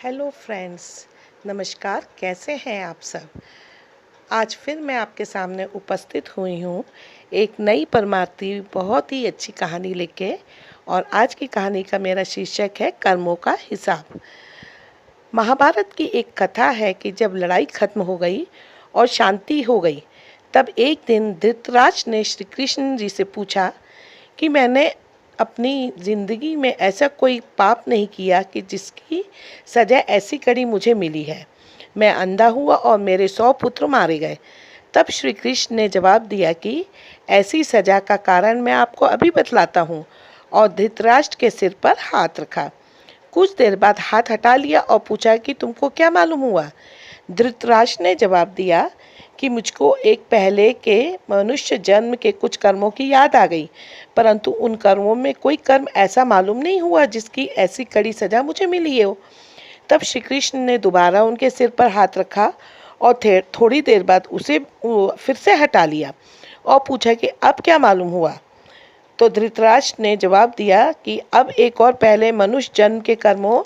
Hello friends, नमस्कार। कैसे हैं आप सब। आज फिर मैं आपके सामने उपस्थित हुई हूँ एक नई परमार्थी बहुत ही अच्छी कहानी लेके। और आज की कहानी का मेरा शीर्षक है कर्मों का हिसाब। महाभारत की एक कथा है कि जब लड़ाई खत्म हो गई और शांति हो गई, तब एक दिन धृतराष्ट्र ने श्री कृष्ण जी से पूछा कि मैंने अपनी ज़िंदगी में ऐसा कोई पाप नहीं किया कि जिसकी सज़ा ऐसी कड़ी मुझे मिली है। मैं अंधा हुआ और मेरे 100 पुत्र मारे गए। तब श्री कृष्ण ने जवाब दिया कि ऐसी सज़ा का कारण मैं आपको अभी बतलाता हूँ। और धृतराष्ट्र के सिर पर हाथ रखा। कुछ देर बाद हाथ हटा लिया और पूछा कि तुमको क्या मालूम हुआ। धृतराष्ट्र ने जवाब दिया कि मुझको एक पहले के मनुष्य जन्म के कुछ कर्मों की याद आ गई, परंतु उन कर्मों में कोई कर्म ऐसा मालूम नहीं हुआ जिसकी ऐसी कड़ी सजा मुझे मिली हो। तब श्री कृष्ण ने दोबारा उनके सिर पर हाथ रखा और थोड़ी देर बाद उसे फिर से हटा लिया और पूछा कि अब क्या मालूम हुआ। तो धृतराष्ट्र ने जवाब दिया कि अब एक और पहले मनुष्य जन्म के कर्मों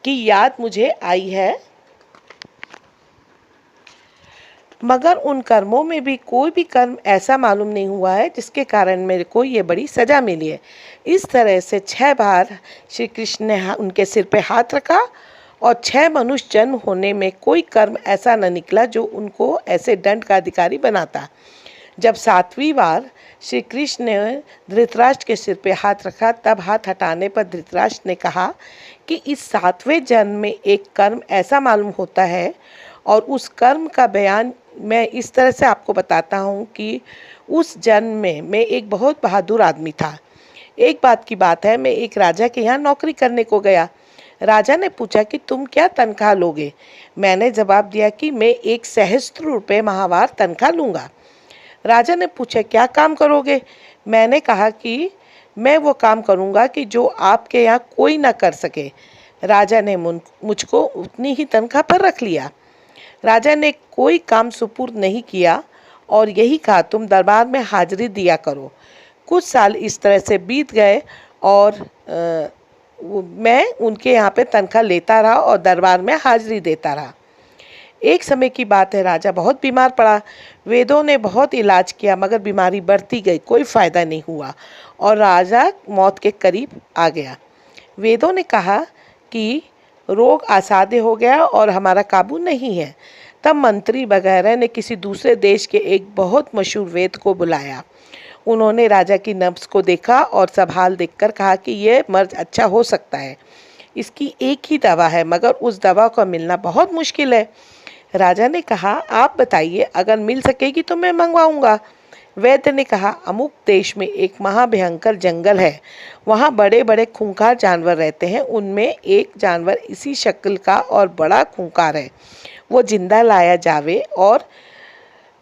की याद मुझे आई है, मगर उन कर्मों में भी कोई भी कर्म ऐसा मालूम नहीं हुआ है जिसके कारण मेरे को ये बड़ी सजा मिली है। इस तरह से 6 बार श्री कृष्ण ने उनके सिर पे हाथ रखा और 6 मनुष्य जन्म होने में कोई कर्म ऐसा न निकला जो उनको ऐसे दंड का अधिकारी बनाता। जब 7वीं बार श्री कृष्ण ने धृतराष्ट्र के सिर पे हाथ रखा, तब हाथ हटाने पर धृतराष्ट्र ने कहा कि इस 7वें जन्म में एक कर्म ऐसा मालूम होता है और उस कर्म का बयान मैं इस तरह से आपको बताता हूँ कि उस जन्म में मैं एक बहुत बहादुर आदमी था। एक बात की बात है, मैं एक राजा के यहाँ नौकरी करने को गया। राजा ने पूछा कि तुम क्या तनख्वाह लोगे। मैंने जवाब दिया कि मैं 1 सहस्त्र रुपये माहवार तनख्वाह लूँगा। राजा ने पूछा क्या काम करोगे। मैंने कहा कि मैं वो काम करूँगा कि जो आपके यहाँ कोई ना कर सके। राजा ने मुझको उतनी ही तनख्वाह पर रख लिया। राजा ने कोई काम सुपुर्द नहीं किया और यही कहा तुम दरबार में हाजिरी दिया करो। कुछ साल इस तरह से बीत गए और मैं उनके यहाँ पे तनख्वाह लेता रहा और दरबार में हाजिरी देता रहा। एक समय की बात है, राजा बहुत बीमार पड़ा। वेदों ने बहुत इलाज किया मगर बीमारी बढ़ती गई, कोई फ़ायदा नहीं हुआ और राजा मौत के करीब आ गया। वेदों ने कहा कि रोग असाध्य हो गया और हमारा काबू नहीं है। तब मंत्री वगैरह ने किसी दूसरे देश के एक बहुत मशहूर वैद्य को बुलाया। उन्होंने राजा की नब्ज़ को देखा और सब हाल देखकर कहा कि यह मर्ज अच्छा हो सकता है। इसकी एक ही दवा है मगर उस दवा का मिलना बहुत मुश्किल है। राजा ने कहा आप बताइए, अगर मिल सकेगी तो मैं मंगवाऊंगा। वैद्य ने कहा अमुक देश में एक महाभयंकर जंगल है, वहाँ बड़े बड़े खूंखार जानवर रहते हैं। उनमें एक जानवर इसी शक्ल का और बड़ा खूंखार है। वो जिंदा लाया जावे और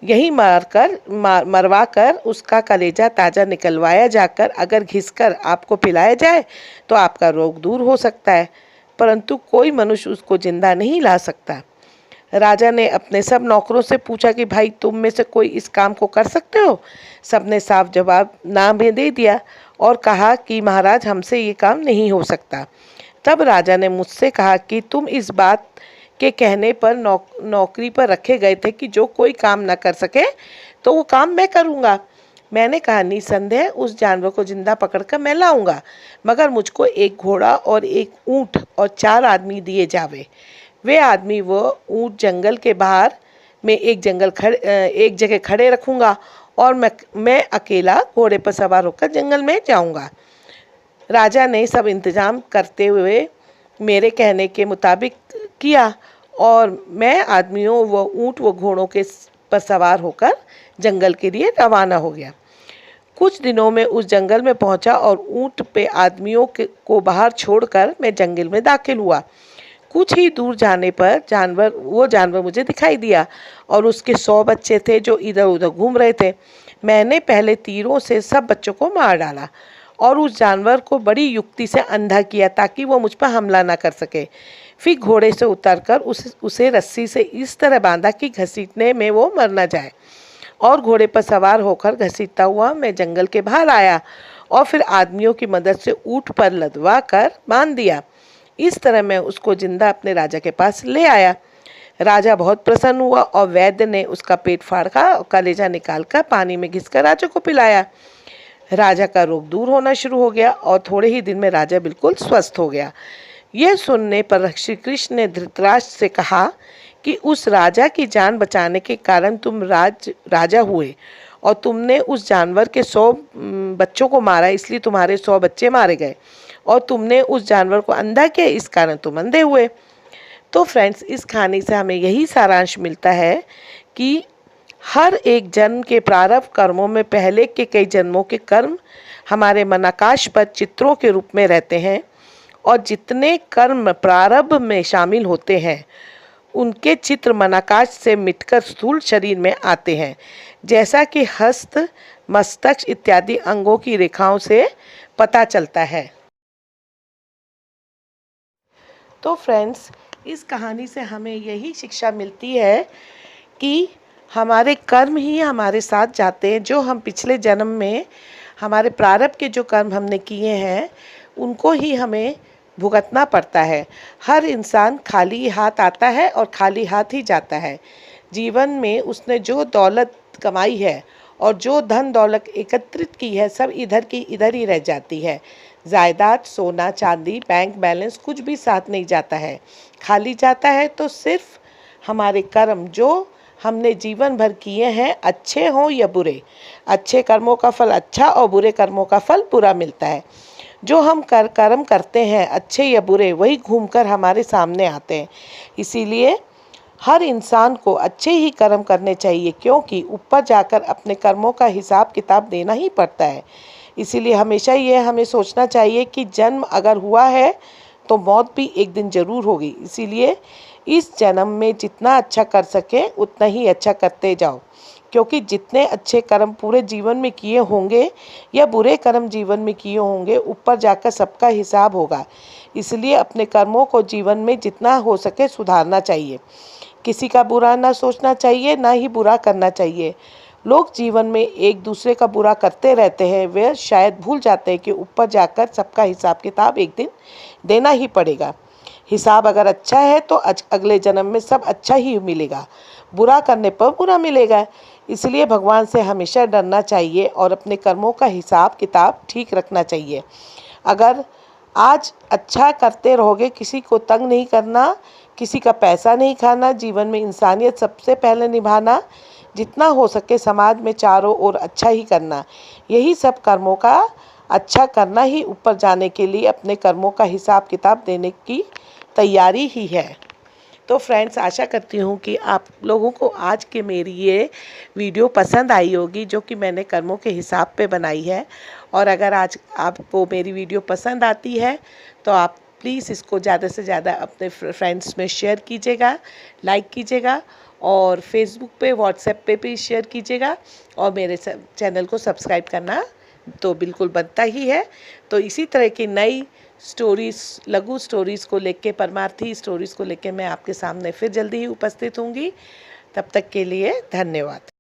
यही मरवा कर उसका कलेजा ताज़ा निकलवाया जाकर अगर घिसकर आपको पिलाया जाए तो आपका रोग दूर हो सकता है, परंतु कोई मनुष्य उसको जिंदा नहीं ला सकता। राजा ने अपने सब नौकरों से पूछा कि भाई तुम में से कोई इस काम को कर सकते हो। सबने साफ जवाब ना में दे दिया और कहा कि महाराज हमसे ये काम नहीं हो सकता। तब राजा ने मुझसे कहा कि तुम इस बात के कहने पर नौकरी पर रखे गए थे कि जो कोई काम ना कर सके तो वो काम मैं करूँगा। मैंने कहा निसंदेह उस जानवर को जिंदा पकड़कर मैं लाऊंगा, मगर मुझको एक घोड़ा और एक ऊँट और 4 आदमी दिए जावे। वे आदमी वो ऊँट जंगल के बाहर में एक जगह खड़े रखूँगा और मैं अकेला घोड़े पर सवार होकर जंगल में जाऊँगा। राजा ने सब इंतज़ाम करते हुए मेरे कहने के मुताबिक किया और मैं आदमियों व ऊँट व घोड़ों के पर सवार होकर जंगल के लिए रवाना हो गया। कुछ दिनों में उस जंगल में पहुंचा और ऊँट पे आदमियों को बाहर छोड़कर मैं जंगल में दाखिल हुआ। कुछ ही दूर जाने पर वो जानवर मुझे दिखाई दिया और उसके 100 बच्चे थे जो इधर उधर घूम रहे थे। मैंने पहले तीरों से सब बच्चों को मार डाला और उस जानवर को बड़ी युक्ति से अंधा किया ताकि वो मुझ पर हमला ना कर सके। फिर घोड़े से उतरकर उसे रस्सी से इस तरह बांधा कि घसीटने में वो मर न जाए और घोड़े पर सवार होकर घसीटता हुआ मैं जंगल के बाहर आया और फिर आदमियों की मदद से ऊँट पर लदवा कर बांध दिया। इस तरह मैं उसको जिंदा अपने राजा के पास ले आया। राजा बहुत प्रसन्न हुआ और वैद्य ने उसका पेट फाड़ा और कलेजा निकालकर पानी में घिसकर राजा को पिलाया। राजा का रोग दूर होना शुरू हो गया और थोड़े ही दिन में राजा बिल्कुल स्वस्थ हो गया। यह सुनने पर श्री कृष्ण ने धृतराष्ट्र से कहा कि उस राजा की जान बचाने के कारण तुम राजा हुए और तुमने उस जानवर के 100 बच्चों को मारा, इसलिए तुम्हारे 100 बच्चे मारे गए, और तुमने उस जानवर को अंधा किया, इस कारण तुम अंधे हुए। तो फ्रेंड्स, इस कहानी से हमें यही सारांश मिलता है कि हर एक जन्म के प्रारब्ध कर्मों में पहले के कई जन्मों के कर्म हमारे मनाकाश पर चित्रों के रूप में रहते हैं, और जितने कर्म प्रारब्ध में शामिल होते हैं उनके चित्र मनाकाश से मिटकर स्थूल शरीर में आते हैं, जैसा कि हस्त, मस्तक इत्यादि अंगों की रेखाओं से पता चलता है। तो फ्रेंड्स, इस कहानी से हमें यही शिक्षा मिलती है कि हमारे कर्म ही हमारे साथ जाते हैं। जो हम पिछले जन्म में हमारे प्रारब्ध के जो कर्म हमने किए हैं उनको ही हमें भुगतना पड़ता है। हर इंसान खाली हाथ आता है और खाली हाथ ही जाता है। जीवन में उसने जो दौलत कमाई है और जो धन दौलत एकत्रित की है सब इधर की इधर ही रह जाती है। जायदाद, सोना चांदी, बैंक बैलेंस कुछ भी साथ नहीं जाता है। खाली जाता है तो सिर्फ हमारे कर्म जो हमने जीवन भर किए हैं, अच्छे हों या बुरे। अच्छे कर्मों का फल अच्छा और बुरे कर्मों का फल बुरा मिलता है। जो हम कर्म करते हैं, अच्छे या बुरे, वही घूमकर हमारे सामने आते हैं। इसीलिए हर इंसान को अच्छे ही कर्म करने चाहिए, क्योंकि ऊपर जाकर अपने कर्मों का हिसाब किताब देना ही पड़ता है। इसीलिए हमेशा ये हमें सोचना चाहिए कि जन्म अगर हुआ है तो मौत भी एक दिन ज़रूर होगी। इसीलिए इस जन्म में जितना अच्छा कर सके उतना ही अच्छा करते जाओ, क्योंकि जितने अच्छे कर्म पूरे जीवन में किए होंगे या बुरे कर्म जीवन में किए होंगे, ऊपर जाकर सबका हिसाब होगा। इसलिए अपने कर्मों को जीवन में जितना हो सके सुधारना चाहिए। किसी का बुरा ना सोचना चाहिए, ना ही बुरा करना चाहिए। लोग जीवन में एक दूसरे का बुरा करते रहते हैं, वे शायद भूल जाते हैं कि ऊपर जाकर सबका हिसाब किताब एक दिन देना ही पड़ेगा। हिसाब अगर अच्छा है तो अगले जन्म में सब अच्छा ही मिलेगा, बुरा करने पर बुरा मिलेगा। इसलिए भगवान से हमेशा डरना चाहिए और अपने कर्मों का हिसाब किताब ठीक रखना चाहिए। अगर आज अच्छा करते रहोगे, किसी को तंग नहीं करना, किसी का पैसा नहीं खाना, जीवन में इंसानियत सबसे पहले निभाना, जितना हो सके समाज में चारों ओर अच्छा ही करना, यही सब कर्मों का अच्छा करना ही ऊपर जाने के लिए अपने कर्मों का हिसाब किताब देने की तैयारी ही है। तो फ्रेंड्स, आशा करती हूँ कि आप लोगों को आज के मेरी ये वीडियो पसंद आई होगी, जो कि मैंने कर्मों के हिसाब पे बनाई है। और अगर आज आपको मेरी वीडियो पसंद आती है तो आप प्लीज़ इसको ज़्यादा से ज़्यादा अपने फ्रेंड्स में शेयर कीजिएगा, लाइक कीजिएगा, और फेसबुक पे, व्हाट्सएप पे भी शेयर कीजिएगा, और मेरे चैनल को सब्सक्राइब करना तो बिल्कुल बनता ही है। तो इसी तरह की नई स्टोरीज़, लघु स्टोरीज़ को लेके, परमार्थी स्टोरीज़ को लेके मैं आपके सामने फिर जल्दी ही उपस्थित होंगी। तब तक के लिए धन्यवाद।